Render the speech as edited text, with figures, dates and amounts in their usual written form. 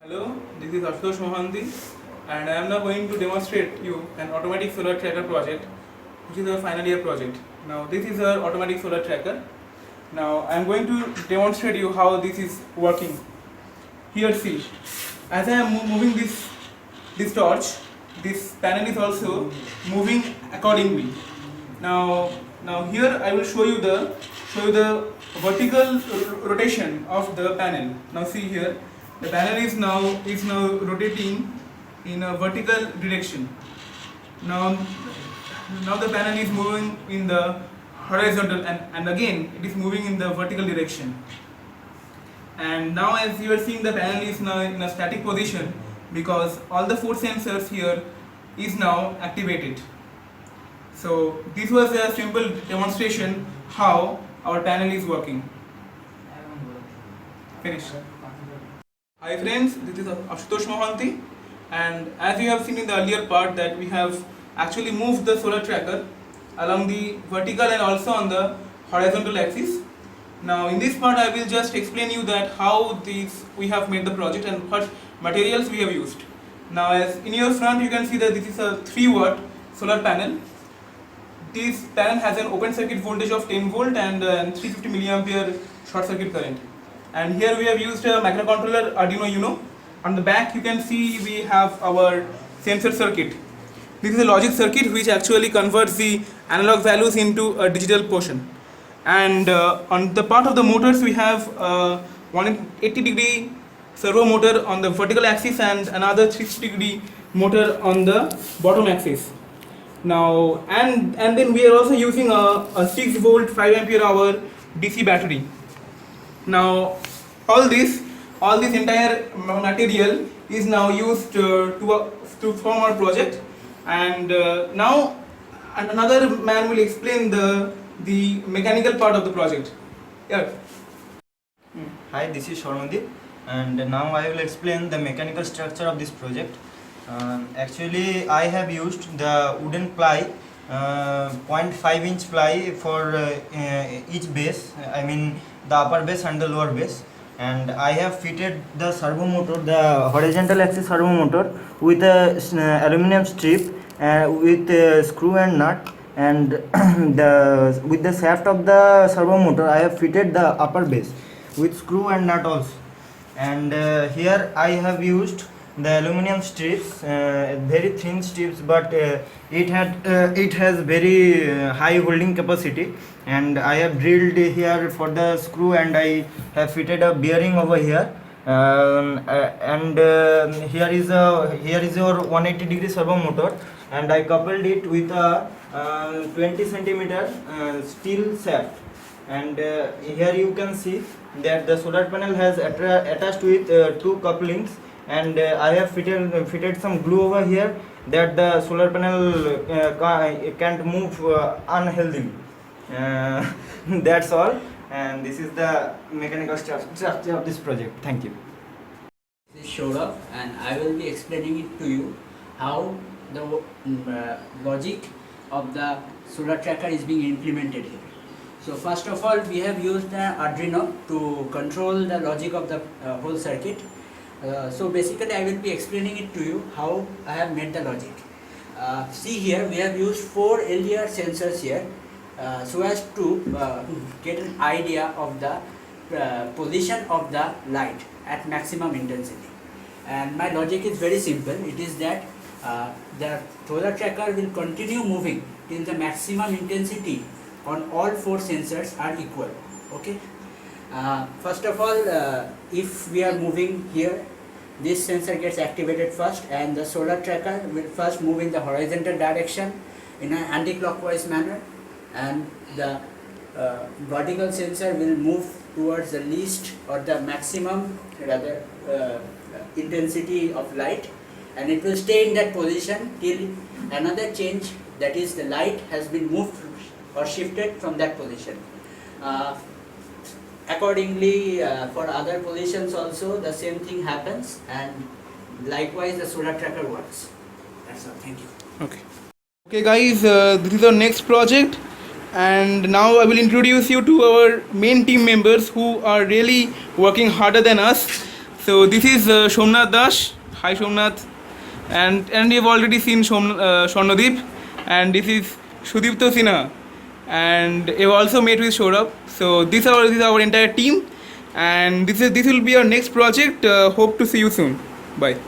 Hello, this is Ashutosh Mohanty and I am now going to demonstrate you an automatic solar tracker project which is a final year project. Now this is our automatic solar tracker. Now I am going to demonstrate you how this is working. Here see, as I am moving this torch, this panel is also moving accordingly. Now here I will show you the vertical rotation of the panel. Now see here, the panel is now rotating in a vertical direction. Now the panel is moving in the horizontal and again it is moving in the vertical direction. And now as you are seeing, the panel is now in a static position because all the 4 sensors here is now activated. So this was a simple demonstration how our panel is working. Finish. Hi friends, this is Ashutosh Mohanty, and as you have seen in the earlier part that we have actually moved the solar tracker along the vertical and also on the horizontal axis. Now in this part I will just explain you that how we have made the project and what materials we have used. Now as in your front you can see that this is a 3 watt solar panel. This panel has an open circuit voltage of 10 volt and 350 milliampere short circuit current. And here we have used a microcontroller Arduino Uno. On the back you can see we have our sensor circuit. This is a logic circuit which actually converts the analog values into a digital portion. And on the part of the motors we have 180 degree servo motor on the vertical axis and another 360 degree motor on the bottom axis. Now and then we are also using a 6 volt 5 ampere hour DC battery. Now all this entire material is now used to form our project, and now another man will explain the mechanical part of the project. Yeah. Hi, this is Sharmadip, and now I will explain the mechanical structure of this project. Actually, I have used the wooden ply, 0.5 inch ply for each base, I mean the upper base and the lower base, and I have fitted the servo motor, the horizontal axis servo motor with a aluminum strip with a screw and nut, and with the shaft of the servo motor I have fitted the upper base with screw and nut also. And here I have used the aluminum strips, very thin strips, but it has very high holding capacity, and I have drilled here for the screw, and I have fitted a bearing over here, and here is your 180 degree servo motor, and I coupled it with a 20 centimeter steel shaft. And here you can see that the solar panel has attached with 2 couplings, and I have fitted some glue over here that the solar panel can't move unhealthily. That's all, and this is the mechanical structure of this project. Thank you. This is Shourav, and I will be explaining it to you how the logic of the solar tracker is being implemented here. So first of all, we have used an Arduino to control the logic of the whole circuit. So basically I will be explaining it to you how I have made the logic. See here, we have used 4 LDR sensors here so as to get an idea of the position of the light at maximum intensity. And my logic is very simple. It is that the solar tracker will continue moving till the maximum intensity on all 4 sensors are equal. Okay. First of all, if we are moving here, this sensor gets activated first, and the solar tracker will first move in the horizontal direction in an anti-clockwise manner, and the vertical sensor will move towards the least or the maximum rather intensity of light, and it will stay in that position till another change, that is the light has been moved or shifted from that position. Accordingly, for other positions also the same thing happens, and likewise the solar tracker works. That's all. Thank you. Okay guys, this is our next project, and now I will introduce you to our main team members who are really working harder than us. So this is Somnath Das. Hi Somnath. And you've already seen Swarnadeep. And this is Sudipto Sinha. And you've also met with Saurabh. So this is our entire team. And this will be our next project. Hope to see you soon. Bye.